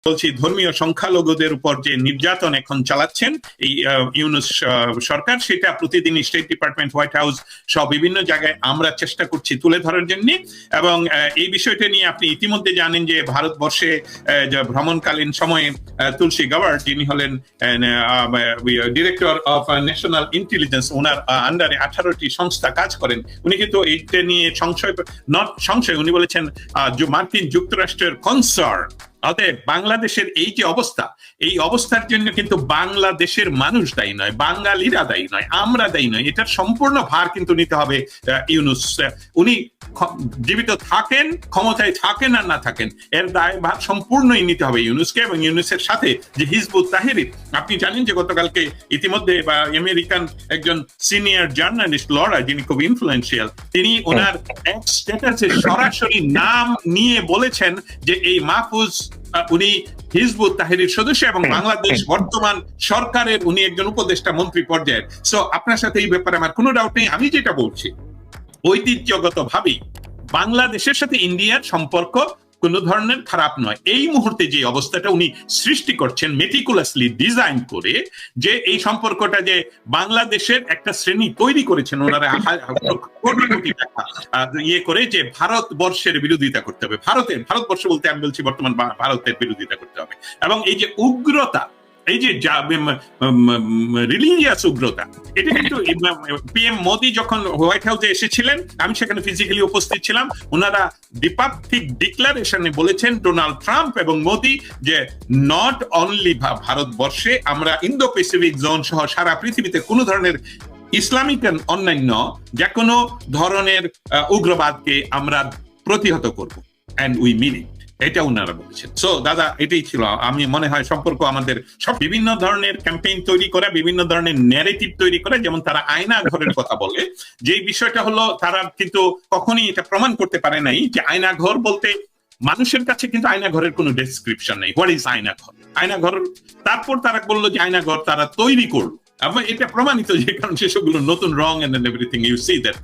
বলছি ধর্মীয় সংখ্যালঘুদের উপর যে নির্যাতন এখন চালাচ্ছেন এই ইউনূস সরকার, সেটা প্রতিদিন স্টেট ডিপার্টমেন্ট, হোয়াইট হাউস সব বিভিন্ন জায়গায় আমরা চেষ্টা করছি তুলে ধরার জন্য। এবং এই বিষয়টা নিয়ে আপনি ইতিমধ্যে জানেন যে ভারতবর্ষে ভ্রমণকালীন সময়ে তুলসী গাওয়ার, যিনি হলেন ডিরেক্টর অফ ন্যাশনাল ইন্টেলিজেন্স, ওনার আন্ডারে 18টি সংস্থা কাজ করেন। উনি কিন্তু এইটা নিয়ে সংশয় উনি বলেছেন মার্কিন যুক্তরাষ্ট্রের কনসার্ন। অতএব বাংলাদেশের এই যে অবস্থা, এই অবস্থার জন্য কিন্তু বাংলাদেশের মানুষ দায়ী নয়, বাঙালিরা দায়ী নয়, আমরা দায়ী নয়। এটার সম্পূর্ণ ভার কিন্তু নিতে হবে ইউনূস। উনি জীবিত থাকেন, ক্ষমতায় থাকেন আর না থাকেন, এর দায় ভার সম্পূর্ণই নিতে হবে ইউনূসকে। এবং ইউনূসের সাথে যে হিজবুত তাহরির, আপনি জানেন যে গতকালকে ইতিমধ্যে আমেরিকান একজন সিনিয়র জার্নালিস্ট লরা, যিনি খুব ইনফ্লুয়েন্সিয়াল, তিনি ওনার স্ট্যাটাসে সরাসরি নাম নিয়ে বলেছেন যে এই মাহফুজ উনি হিজবুত তাহরির সদস্য এবং বাংলাদেশ বর্তমান সরকারের উনি একজন উপদেষ্টা মন্ত্রী পর্যায়ের। সো আপনার সাথে এই ব্যাপারে আমার কোনো ডাউট নেই। আমি যেটা বলছি, ঐতিহ্যগত ভাবেই বাংলাদেশের সাথে ইন্ডিয়ার সম্পর্ক কোনো ধরনের খারাপ নয়। এই মুহূর্তে যে অবস্থাটা উনি সৃষ্টি করছেন মেটিকুলাসলি ডিজাইন করে, যে এই সম্পর্কটা যে বাংলাদেশের একটা শ্রেণী তৈরি করেছেন ওনারা কোটি কোটি টাকা ইয়ে করে, যে ভারতবর্ষের বিরোধিতা করতে হবে, ভারতবর্ষ বলতে আমি বলছি বর্তমান ভারতের বিরোধিতা করতে হবে। এবং এই যে উগ্রতা, এই যে রিলিজিয়াস উগ্রতা, এটা কিন্তু পিএম মোদি যখন হোয়াইট হাউসে এসেছিলেন, আমি সেখানে ফিজিক্যালি উপস্থিত ছিলাম, ওনারা দ্বিপাক্ষিক ডিক্লারেশনে বলেছেন ডোনাল্ড ট্রাম্প এবং মোদি যে নট অনলি ভারতবর্ষে, আমরা ইন্দো প্যাসিফিক জোন সহ সারা পৃথিবীতে কোনো ধরনের ইসলামিক অন্যান্য যে কোনো ধরনের উগ্রবাদকে আমরা প্রতিহত করব, এন্ড উই মিন ইট। এটা ওনারা বলেছেন। সো দাদা, এটাই ছিল। আমি মনে হয় সম্পর্ক আমাদের সব বিভিন্ন ধরনের ক্যাম্পেইন তৈরি করা, বিভিন্ন ধরনের ন্যারেটিভ তৈরি করা, যেমন তারা আয়না ঘরের কথা বলে, যে বিষয়টা হলো তারা কিন্তু কখনই এটা প্রমাণ করতে পারে নাই যে আয়না ঘর বলতে মানুষের কাছে কিন্তু আয়না ঘরের কোনো ডেসক্রিপশন নেই। হোয়াট ইজ আয়না ঘর? আয়না ঘর, তারপর তারা বললো যে আয়না ঘর তারা তৈরি করলো। এটা প্রমাণিত যে কারণ সেসবগুলো নতুন রং and everything you see that.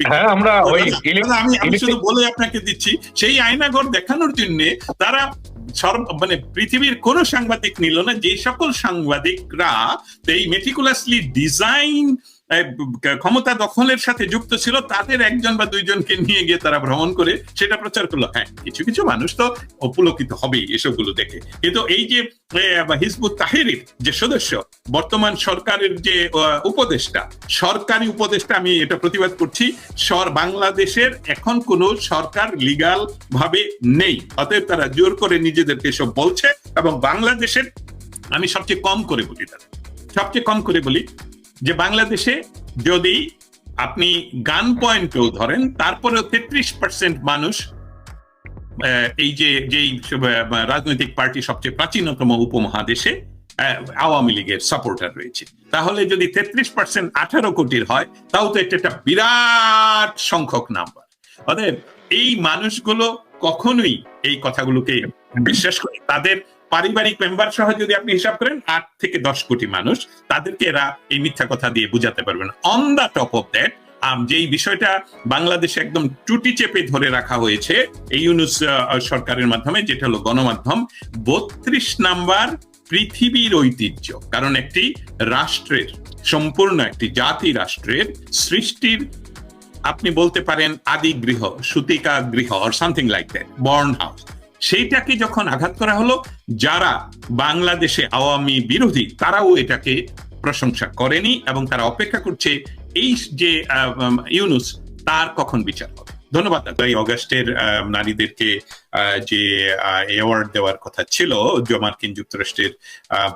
আমি শুধু বলে আপনাকে দিচ্ছি, সেই আয়নাঘর দেখানোর জন্য তারা মানে পৃথিবীর কোন সাংবাদিক নিল না, যে সকল সাংবাদিকরা এই মেটিকুলাসলি ডিজাইন ক্ষমতা দখলের সাথে যুক্ত ছিল, তাদের একজন বা দুইজনকে নিয়ে গিয়ে তারা ভ্রমণ করে সেটা প্রচার করলো। হ্যাঁ, কিছু কিছু মানুষ তো অপুলকিত হবেই এসবগুলো দেখে, কিন্তু এই যে হিজবুত তাহরির যে সদস্য, বর্তমান সরকারের যে উপদেষ্টা, সরকারি উপদেষ্টা, আমি এটা প্রতিবাদ করছি, বাংলাদেশের এখন কোনো সরকার লিগাল ভাবে নেই। অতএব তারা জোর করে নিজেদেরকে সব বলছে। এবং বাংলাদেশের আমি সবচেয়ে কম করে বলি যে বাংলাদেশে যদি আপনি গান পয়েন্টও ধরেন, তারপরেও 33% মানুষ এই যে রাজনৈতিক পার্টি সবচেয়ে প্রাচীনতম উপমহাদেশে আওয়ামী লীগের সাপোর্টার রয়েছে। তাহলে যদি 33% 18 কোটির হয়, তাও তো এটা একটা বিরাট সংখ্যক নাম্বার। অতএব এই মানুষগুলো কখনোই এই কথাগুলোকে বিশ্বাস করে, তাদের পারিবারিক মেম্বার সহ যদি আপনি হিসাব করেন 8 থেকে 10 কোটি মানুষ, তাদেরকে এরা এই মিথ্যা কথা দিয়ে বুঝাতে পারবেন। On the top of that, যেই বিষয়টা বাংলাদেশে একদম টুটি চেপে ধরে রাখা হয়েছে এই ইউনূস সরকারের মাধ্যমে, যেটা হলো গণমাধ্যম 32 নাম্বার পৃথিবীর ঐতিহ্য। কারণ একটি রাষ্ট্রের, সম্পূর্ণ একটি জাতি রাষ্ট্রের সৃষ্টির আপনি বলতে পারেন আদি গৃহ, সুতিকা গৃহ or something like that, born house, সেইটাকে যখন আঘাত করা হলো, যারা বাংলাদেশে আওয়ামী বিরোধী তারাও এটাকে প্রশংসা করেনি এবং তারা অপেক্ষা করছে এই যে ইউনূস তার কখন বিচার হবে। ধন্যবাদ। এই অগাস্টের নারীদেরকে যে অ্যাওয়ার্ড দেওয়ার কথা ছিল মার্কিন যুক্তরাষ্ট্রের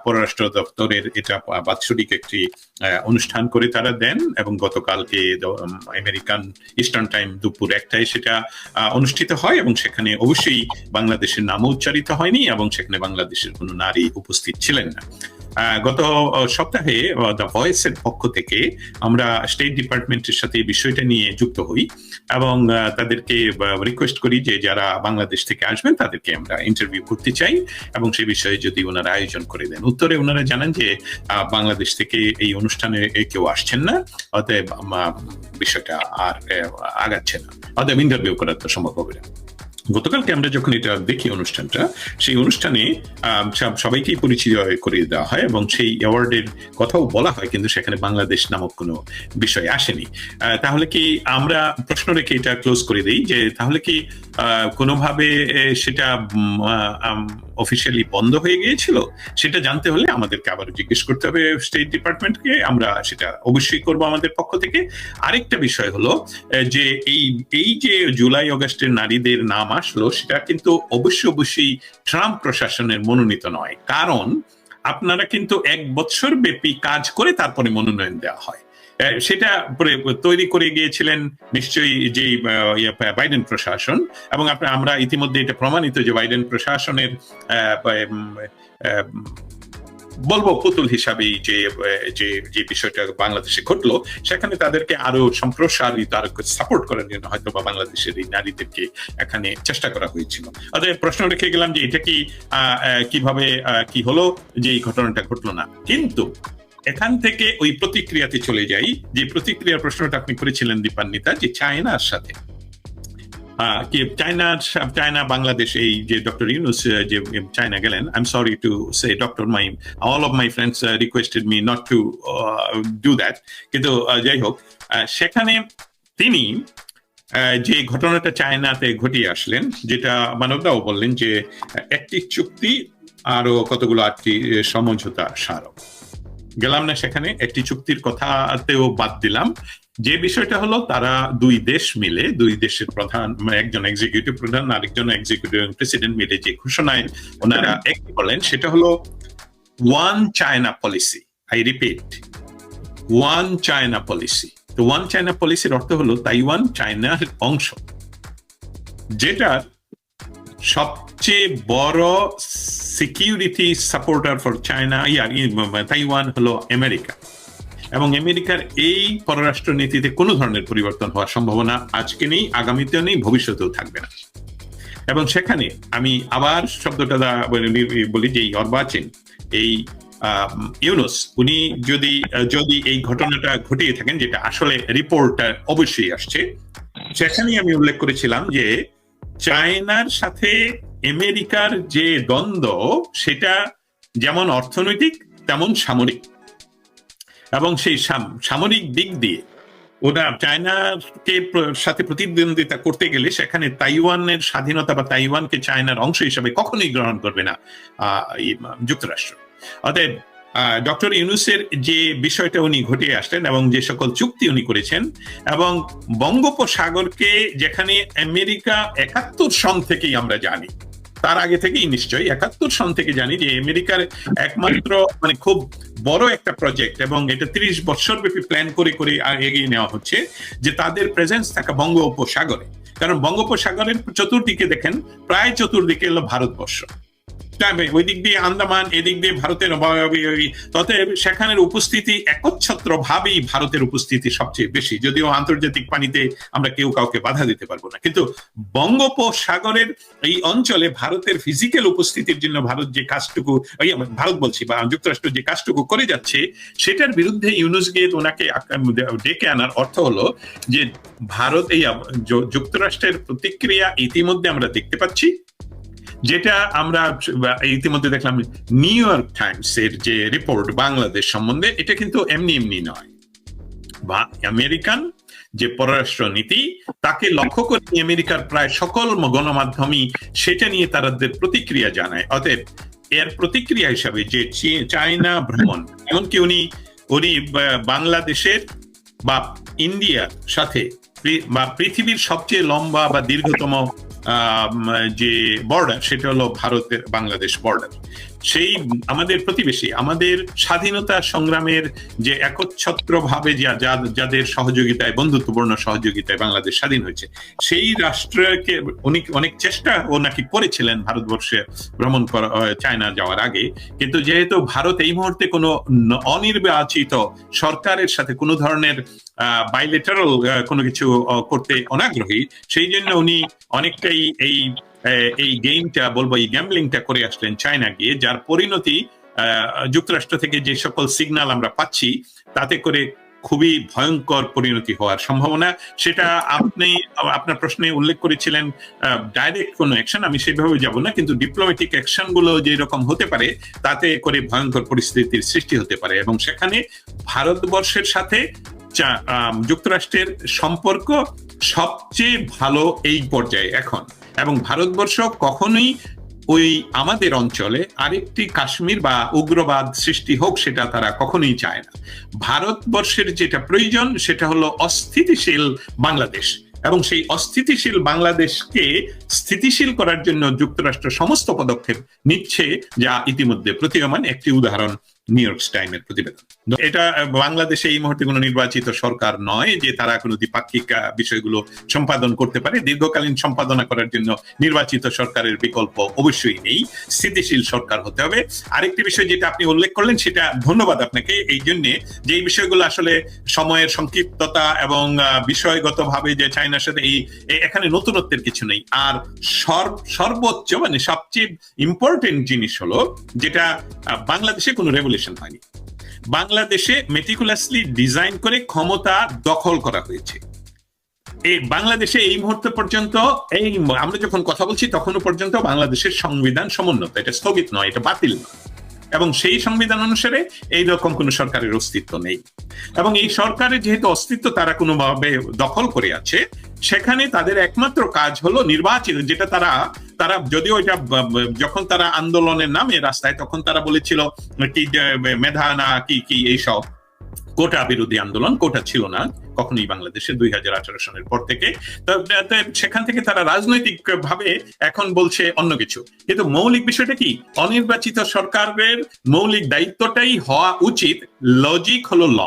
পররাষ্ট্র দপ্তরের, এটা বাৎসরিক একটি অনুষ্ঠান করে তারা দেন এবং গতকালকে আমেরিকান ইস্টার্ন টাইম দুপুর 1টায় সেটা অনুষ্ঠিত হয় এবং সেখানে অবশ্যই বাংলাদেশের নামও উচ্চারিত হয়নি এবং সেখানে বাংলাদেশের কোনো নারী উপস্থিত ছিলেন না। গত সপ্তাহে দ্য ভয়েসের পক্ষ থেকে আমরা স্টেট ডিপার্টমেন্টের সাথে এই বিষয়টা নিয়ে যুক্ত হই এবং তাদেরকে রিকোয়েস্ট করি যে যারা বাংলাদেশ থেকে আসবেন তাদেরকে আমরা ইন্টারভিউ করতে চাই এবং সেই বিষয়ে যদি ওনারা আয়োজন করে দেন। উত্তরে ওনারা জানান যে বাংলাদেশ থেকে এই অনুষ্ঠানে কেউ আসছেন না, অতএব বিষয়টা আর আগাচ্ছে না, অতএব ইন্টারভিউ করা তো সম্ভব হবে না। গতকালকে আমরা যখন এটা দেখি অনুষ্ঠানটা, সেই অনুষ্ঠানে সবাইকেই পরিচিত করে দেওয়া হয় এবং সেই অ্যাওয়ার্ডের কথাও বলা হয়, কিন্তু সেখানে বাংলাদেশ নামক কোনো বিষয় আসেনি। তাহলে কি আমরা প্রশ্ন রেখে এটা ক্লোজ করে দিই যে তাহলে কি কোনোভাবে সেটা অফিসিয়ালি বন্ধ হয়ে গিয়েছিল? সেটা জানতে হলে আমাদেরকে আবার জিজ্ঞেস করতে হবে স্টেট ডিপার্টমেন্টকে, আমরা সেটা অবশ্যই করব আমাদের পক্ষ থেকে। আরেকটা বিষয় হলো যে এই যে জুলাই অগাস্টের নারীদের নাম আসলো, সেটা কিন্তু অবশ্যই ট্রাম্প প্রশাসনের মনোনীত নয়, কারণ আপনারা কিন্তু 1 বছর ব্যাপী কাজ করে তারপরে মনোনয়ন দেওয়া হয়। সেটা তৈরি করে গিয়েছিলেন নিশ্চয়ই যে বাইডেন প্রশাসন, এবং আমরা ইতিমধ্যে এটা প্রমাণিত যে বাইডেন প্রশাসনের বলবো পুতুল হিসাবে যে বিষয়টা বাংলাদেশে ঘটলো, সেখানে তাদেরকে আরো সম্প্রসারিত আরো সাপোর্ট করার জন্য হয়তো বা বাংলাদেশের এই নারীদেরকে এখানে চেষ্টা করা হয়েছিল। অতএব প্রশ্ন রেখে গেলাম যে এটা কি কিভাবে কি হলো যে এই ঘটনাটা ঘটলো না। কিন্তু এখান থেকে ওই প্রতিক্রিয়াতে চলে যাই, যে প্রতিক্রিয়ার প্রশ্নটা আপনি করেছিলেন দীপান্বিতা, যে চায়নার সাথে চায়না বাংলাদেশ, এই যে ডক্টর ইউনুস যে চায়না গেলেন, I am sorry to say doctor, all of my friends requested me not to do that, কিন্তু যাই হোক, সেখানে তিনি যে ঘটনাটা চায়নাতে ঘটিয়ে আসলেন, যেটা মানবদাও বললেন যে একটি চুক্তি আরো কতগুলো 8টি সমঝোতা স্মারক, গেলাম না সেখানে, একটি চুক্তির কথাতেও বাদ দিলাম। যে বিষয়টা হলো তারা দুই দেশ মিলে, দুই দেশের প্রধান, একজন এক্সিকিউটিভ প্রধান আরেকজন এক্সিকিউটিভ প্রেসিডেন্ট মিলে যে ঘোষণায় ওনারা একটি করলেন, সেটা হলো one China policy. I repeat, one China policy. তো ওয়ান চায়না পলিসির অর্থ হলো তাইওয়ান চায়নার অংশ, যেটার সবচেয়ে বড় security supporter for China Taiwan হলো আমেরিকা, এবং আমেরিকার এই পররাষ্ট্র নীতিতে কোনো ধরনের পরিবর্তন হওয়ার সম্ভাবনা আজকে নেই, আগামীতেও নেই, ভবিষ্যতেও থাকবে না। এবং সেখানে আমি আবার শব্দটা বলি যে অর্বাচীন এই ইউনুস, উনি যদি এই ঘটনাটা ঘটিয়ে থাকেন, যেটা আসলে রিপোর্টটা অবশ্যই আসছে, সেখানেই আমি উল্লেখ করেছিলাম যে চায়নার সাথে আমেরিকার যে দ্বন্দ্ব, সেটা যেমন অর্থনৈতিক তেমন সামরিক, এবং সেই সামরিক দিক দিয়ে ওরা চায়নাকে সাথে প্রতিদ্বন্দ্বিতা করতে গেলে সেখানে তাইওয়ানের স্বাধীনতা বা তাইওয়ানকে চায়নার অংশ হিসেবে কখনোই গ্রহণ করবে না যুক্তরাষ্ট্র। অতএব ডক্টর ইউনুসের যে বিষয়টা উনি ঘটিয়ে আসলেন এবং যে সকল চুক্তি উনি করেছেন, এবং বঙ্গোপসাগরকে যেখানে আমেরিকা 71 সন থেকেই আমরা জানি, তার আগে থেকেই নিশ্চয়ই 71 সন থেকে জানি যে আমেরিকার একমাত্র খুব বড় একটা প্রজেক্ট, এবং এটা 30 বছর ব্যাপী প্ল্যান করে এগিয়ে নেওয়া হচ্ছে, যে তাদের প্রেজেন্স থাকা বঙ্গোপসাগরে। কারণ বঙ্গোপসাগরের চতুর্দিকে দেখেন, প্রায় চতুর্দিকে হলো ভারতবর্ষ, ওই দিক দিয়ে আন্দামান, এদিক দিয়ে ভারতের, ততএব সেখানের উপস্থিতি একচ্ছত্র ভাবেই ভারতের উপস্থিতি সবচেয়ে বেশি, যদিও আন্তর্জাতিক পানিতে আমরা কেউ কাউকে বাধা দিতে পারবো না, কিন্তু বঙ্গোপসাগরের এই অঞ্চলে ভারতের ফিজিক্যাল উপস্থিতির জন্য ভারত যে কাজটুকু, ভারত বলছি বা যুক্তরাষ্ট্র যে কাজটুকু করে যাচ্ছে, সেটার বিরুদ্ধে ইউনুস গিয়ে ওনাকে ডেকে আনার অর্থ হলো যে ভারত, এই যুক্তরাষ্ট্রের প্রতিক্রিয়া ইতিমধ্যে আমরা দেখতে পাচ্ছি, যেটা আমরা ইতিমধ্যে দেখলাম নিউ ইয়র্ক টাইমস এর যে রিপোর্ট বাংলাদেশ সম্বন্ধে, এটা কিন্তু এমনি নয়, বা আমেরিকান যে পররাষ্ট্র নীতি, তাকে লক্ষ্য করে আমেরিকার প্রায় সকল গণমাধ্যমই সেটা নিয়ে তাদের প্রতিক্রিয়া জানায়। অতএব এর প্রতিক্রিয়া হিসাবে যে চায়না ভ্রমণ, এমনকি উনি বাংলাদেশের বা ইন্ডিয়ার সাথে বা পৃথিবীর সবচেয়ে লম্বা বা দীর্ঘতম যে বর্ডার, সেটা হলো ভারতের বাংলাদেশ বর্ডার, সেই আমাদের প্রতিবেশী, আমাদের স্বাধীনতা সংগ্রামের যে একচ্ছত্র ভাবে যাদের সহযোগিতায়, বন্ধুত্বপূর্ণ সহযোগিতায় বাংলাদেশ স্বাধীন হয়েছে, সেই রাষ্ট্রকে অনেক চেষ্টা ও নাকি করেছিলেন ভারতবর্ষে ভ্রমণ করা, চায়না যাওয়ার আগে। কিন্তু যেহেতু ভারত এই মুহূর্তে কোনো অনির্বাচিত সরকারের সাথে কোনো ধরনের বাইলেটারাল কোনো কিছু করতে অনাগ্রহী, সেই জন্য উনি অনেকটাই এই গেমটা বলবো, এই গ্যাম্বলিংটা করে আসলেন চায়না গিয়ে, যার পরিণতি যুক্তরাষ্ট্র থেকে যে সকল সিগন্যাল আমরা পাচ্ছি, তাতে করে খুবই ভয়ঙ্কর পরিণতি হওয়ার সম্ভাবনা। সেটা আপনি আপনার প্রশ্নে উল্লেখ করেছিলেন ডাইরেক্ট কোনো অ্যাকশন, আমি সেভাবে যাব না, কিন্তু ডিপ্লোম্যাটিক অ্যাকশন গুলো যে রকম হতে পারে তাতে করে ভয়ঙ্কর পরিস্থিতির সৃষ্টি হতে পারে, এবং সেখানে ভারতবর্ষের সাথে যুক্তরাষ্ট্রের সম্পর্ক সবচেয়ে ভালো এই পর্যায়ে এখন, এবং ভারতবর্ষ কখনোই ওই আমাদের অঞ্চলে আরেকটি কাশ্মীর বা উগ্রবাদ সৃষ্টি হোক সেটা তারা কখনোই চায় না। ভারতবর্ষের যেটা প্রয়োজন সেটা হলো অস্থিতিশীল বাংলাদেশ, এবং সেই অস্থিতিশীল বাংলাদেশকে স্থিতিশীল করার জন্য যুক্তরাষ্ট্র সমস্ত পদক্ষেপ নিচ্ছে, যা ইতিমধ্যে প্রতীয়মান। একটি উদাহরণ নিউ ইয়র্ক টাইমের প্রতিবেদন। এটা বাংলাদেশে এই মুহূর্তে কোনো নির্বাচিত সরকার নয় যে তারা কোনো দ্বিপাক্ষিক বিষয়গুলো সম্পাদন করতে পারে। দীর্ঘকালীন সম্পাদনা করার জন্য নির্বাচিত সরকারের বিকল্প অবশ্যই নেই, স্থিতিশীল সরকার হতে হবে। আরেকটি বিষয় যেটা আপনি উল্লেখ করলেন, সেটা ধন্যবাদ আপনাকে এই জন্যে যে এই বিষয়গুলো আসলে সময়ের সংক্ষিপ্ততা এবং বিষয়গতভাবে যে চায়নার সাথে এখানে নতুনত্বের কিছু নেই। আর সর্বোচ্চ মানে সবচেয়ে ইম্পর্টেন্ট জিনিস হলো যেটা বাংলাদেশে কোনো রেভলিউশন হয়নি, বাংলাদেশে মেটিকুলাসলি ডিজাইন করে ক্ষমতা দখল করা হয়েছে। এই বাংলাদেশে এই মুহূর্ত পর্যন্ত এই আমরা যখন কথা বলছি তখনও পর্যন্ত বাংলাদেশের সংবিধান সমুন্নত, এটা স্থগিত নয়, এটা বাতিল নয়, এবং সেই সংবিধান অনুসারে এইরকম কোন সরকারের অস্তিত্ব নেই। এবং এই সরকারের যেহেতু অস্তিত্ব তারা কোনোভাবে দখল করে আছে, সেখানে তাদের একমাত্র কাজ হলো নির্বাচিত, যেটা তারা যদিও এটা যখন তারা আন্দোলনের নামে রাস্তায়, তখন তারা বলেছিল কি মেধা না কি এইসব কোটা বিরোধী আন্দোলন, কোটা ছিল না কখনোই বাংলাদেশে 2018 সনের পর থেকে। সেখান থেকে তারা রাজনৈতিক ভাবে এখন বলছে অন্য কিছু, কিন্তু মৌলিক বিষয়টা কি, অনির্বাচিত সরকারের মৌলিক দায়িত্বটাই হওয়া উচিত লজিক হলো ল,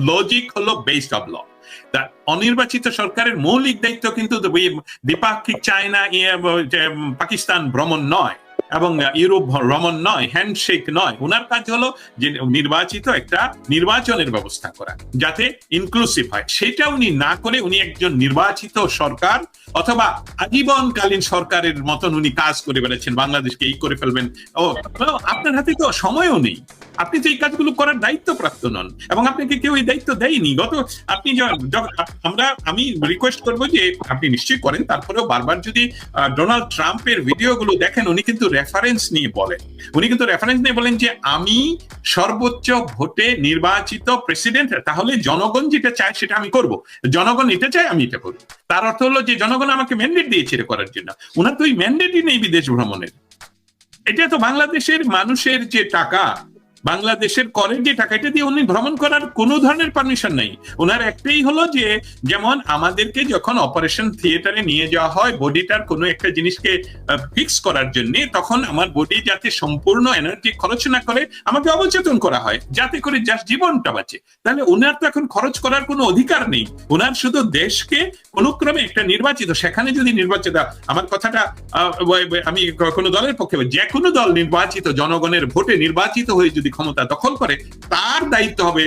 লজিক হলো বেসড অফ ল। অনির্বাচিত সরকারের মৌলিক দায়িত্ব কিন্তু দ্বিপাক্ষিক চায়না পাকিস্তান ভ্রমণ নয়, এবং ইউরোপ ভ্রমণ নয়, হ্যান্ডশেক নয়। ওনার কাজ হলো যে নির্বাচিত একটা নির্বাচনের ব্যবস্থা করা যাতে ইনক্লুসিভ হয়। সেটা উনি না করে উনি একজন নির্বাচিত সরকার অথবা আজীবনকালীন সরকারের মতন উনি কাজ করে বেড়াচ্ছেন, বাংলাদেশকে এই করে ফেলবেন। আপনার হাতে তো সময়ও নেই, আপনি তো এই কাজগুলো করার দায়িত্ব প্রাপ্ত নন, এবং আপনাকে কেউ এই দায়িত্ব দেয়নি। আপনি আমি রিকোয়েস্ট করবো যে আপনি নিশ্চয়ই করেন, তারপরেও বারবার যদি ডোনাল্ড ট্রাম্পের ভিডিওগুলো দেখেন, উনি কিন্তু রেফারেন্স নিয়ে বলেন যে আমি সর্বোচ্চ ভোটে নির্বাচিত প্রেসিডেন্ট, তাহলে জনগণ যেটা চায় সেটা আমি করব, জনগণ এটা চায় আমি এটা করবো। তার অর্থ হলো যে জনগণ আমাকে ম্যান্ডেট দিয়েছে এটা করার জন্য, ওনার তো ওই ম্যান্ডেটই নেই বিদেশ ভ্রমণের। এটা তো বাংলাদেশের মানুষের যে টাকা, বাংলাদেশের করের যে টাকা, এটা দিয়ে উনি ভ্রমণ করার কোনো ধরনের পারমিশন নেই। ওনার একটাই হলো যে যেমন আমাদেরকে যখন অপারেশন থিয়েটারে নিয়ে যাওয়া হয় বডিটার কোনো একটা জিনিসকে ফিক্স করার জন্য, তখন আমার বডি যাতে সম্পূর্ণ এনার্জি খরচ না করে আমাকে অবচেতন করা হয় যাতে করে জাস্ট জীবনটা বাঁচে। তাহলে ওনার তো এখন খরচ করার কোনো অধিকার নেই, ওনার শুধু দেশকে অনুক্রমে একটা নির্বাচিত, সেখানে যদি নির্বাচিত, আমার কথাটা আমি কোনো দলের পক্ষে, যে কোনো দল নির্বাচিত জনগণের ভোটে নির্বাচিত হয়ে যদি ক্ষমতা দখল করে, তার দায়িত্ব হবে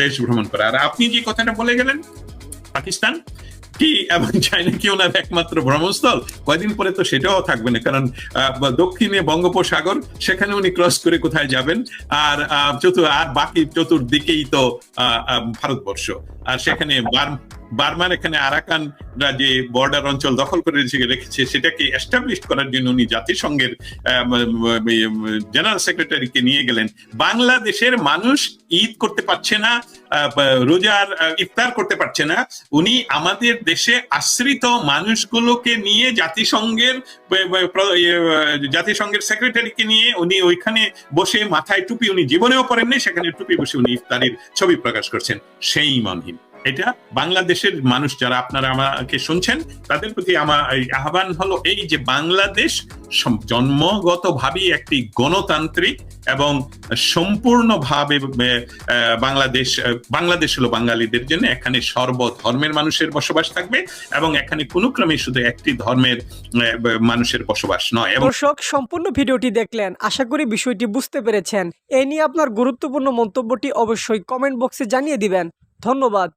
দেশ ভ্রমণ করা। আর আপনি যে কথাটা বলে গেলেন পাকিস্তান কি এবং চায়না কি ওনার একমাত্র ভ্রমণস্থল, কয়দিন পরে তো সেটাও থাকবে না, কারণ দক্ষিণে বঙ্গোপসাগর, সেখানে উনি ক্রস করে কোথায় যাবেন, আর বাকি চতুর্দিকেই তো ভারতবর্ষ, আর সেখানে বার্মার এখানে আরাকানরা যে বর্ডার অঞ্চল দখল করে রেখেছে, সেটাকে এস্টাবলিশ করার জন্য উনি জাতিসংঘের জেনারেল সেক্রেটারিকে নিয়ে গেলেন। বাংলাদেশের মানুষ ঈদ করতে পারছে না, রোজার ইফতার করতে পারছে না, উনি আমাদের দেশে আশ্রিত মানুষগুলোকে নিয়ে জাতিসংঘের সেক্রেটারিকে নিয়ে উনি ওইখানে বসে মাথায় টুপি, উনি জীবনেও পরেননি, সেখানে টুপি বসে উনি ইফতারের ছবি প্রকাশ করছেন। সেই মানহীন। এটা বাংলাদেশের মানুষ যারা আপনারা আমাকে শুনছেন, তাদের প্রতি আমার আহ্বান হলো এই যে বাংলাদেশ জন্মগতভাবে একটি গণতান্ত্রিক এবং সম্পূর্ণভাবে বাংলাদেশ হলো বাঙালিদের জন্য, এখানে সর্বধর্মের মানুষের বসবাস থাকবে, এবং এখানে কোনো ক্রমে শুধু একটি ধর্মের মানুষের বসবাস নয়। দর্শক, সম্পূর্ণ ভিডিওটি দেখলেন, আশা করি বিষয়টি বুঝতে পেরেছেন। এই নিয়ে আপনার গুরুত্বপূর্ণ মন্তব্যটি অবশ্যই কমেন্ট বক্সে জানিয়ে দিবেন। ধন্যবাদ।